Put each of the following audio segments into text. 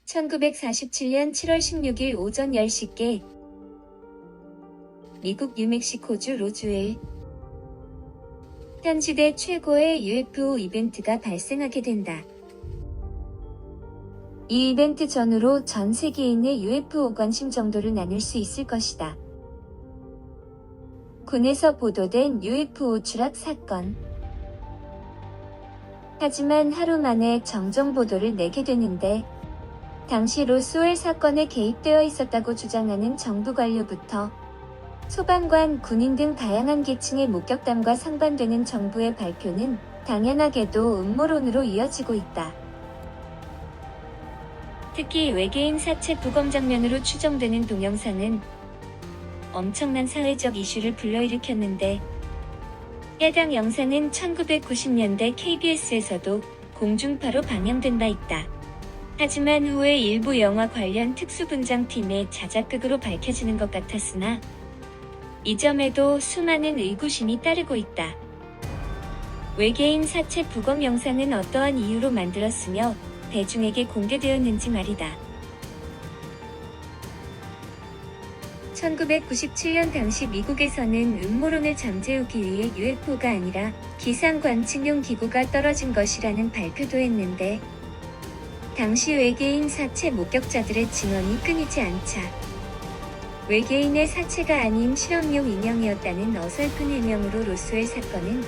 1947년 7월 16일 오전 10시께 미국 뉴멕시코주 로즈웰 현지대 최고의 UFO 이벤트가 발생하게 된다. 이 이벤트 전후로 전 세계인의 UFO 관심 정도를 나눌 수 있을 것이다. 군에서 보도된 UFO 추락 사건. 하지만 하루 만에 정정 보도를 내게 되는데 당시 로스웰 사건에 개입되어 있었다고 주장하는 정부 관료부터 소방관, 군인 등 다양한 계층의 목격담과 상반되는 정부의 발표는 당연하게도 음모론으로 이어지고 있다. 특히 외계인 사체 부검 장면으로 추정되는 동영상은 엄청난 사회적 이슈를 불러일으켰는데 해당 영상은 1990년대 KBS에서도 공중파로 방영된 바 있다. 하지만 후에 일부 영화 관련 특수분장팀의 자작극으로 밝혀지는 것 같았으나 이 점에도 수많은 의구심이 따르고 있다. 외계인 사체 부검 영상은 어떠한 이유로 만들었으며 대중에게 공개되었는지 말이다. 1997년 당시 미국에서는 음모론을 잠재우기 위해 UFO가 아니라 기상 관측용 기구가 떨어진 것이라는 발표도 했는데 당시 외계인 사체 목격자들의 증언이 끊이지 않자 외계인의 사체가 아닌 실험용 인형이었다는 어설픈 해명으로 로스웰 사건은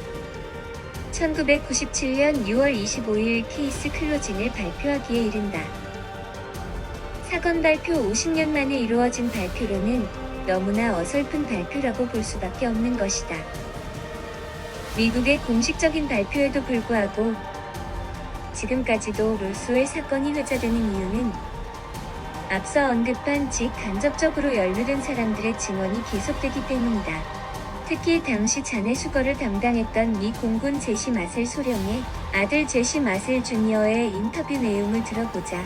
1997년 6월 25일 케이스 클로징을 발표하기에 이른다. 사건 발표 50년 만에 이루어진 발표로는 너무나 어설픈 발표라고 볼 수밖에 없는 것이다. 미국의 공식적인 발표에도 불구하고 지금까지도 로스웰 사건이 회자되는 이유는 앞서 언급한 간접적으로 연루된 사람들의 증언이 계속되기 때문이다. 특히 당시 잔해 수거를 담당했던 미 공군 제시 마셀 소령의 아들 제시 마셀 주니어의 인터뷰 내용을 들어보자.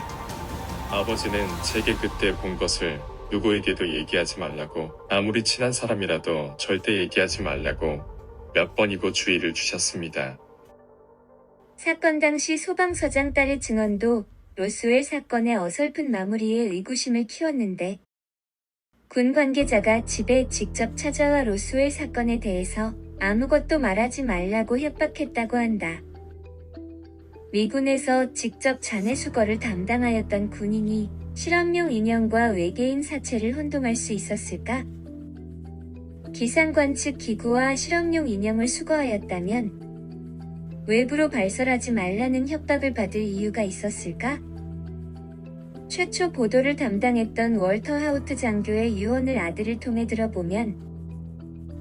아버지는 제게 그때 본 것을 누구에게도 얘기하지 말라고, 아무리 친한 사람이라도 절대 얘기하지 말라고 몇 번이고 주의를 주셨습니다. 사건 당시 소방서장 딸의 증언도 로스웰 사건의 어설픈 마무리에 의구심을 키웠는데 군 관계자가 집에 직접 찾아와 로스웰 사건에 대해서 아무것도 말하지 말라고 협박했다고 한다. 미군에서 직접 잔해 수거를 담당하였던 군인이 실험용 인형과 외계인 사체를 혼동할 수 있었을까? 기상 관측 기구와 실험용 인형을 수거하였다면 외부로 발설하지 말라는 협박을 받을 이유가 있었을까? 최초 보도를 담당했던 월터 하우트 장교의 유언을 아들을 통해 들어보면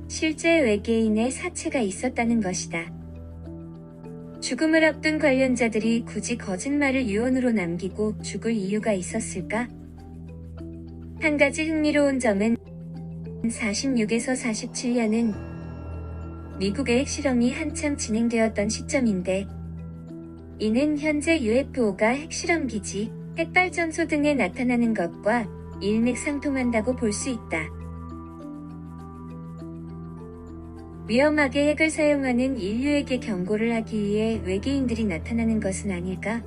실제 외계인의 사체가 있었다는 것이다. 죽음을 앞둔 관련자들이 굳이 거짓말을 유언으로 남기고 죽을 이유가 있었을까? 한 가지 흥미로운 점은 46에서 47년은 미국의 핵실험이 한참 진행되었던 시점인데 이는 현재 UFO가 핵실험 기지, 핵발전소 등에 나타나는 것과 일맥상통한다고 볼 수 있다. 위험하게 핵을 사용하는 인류에게 경고를 하기 위해 외계인들이 나타나는 것은 아닐까?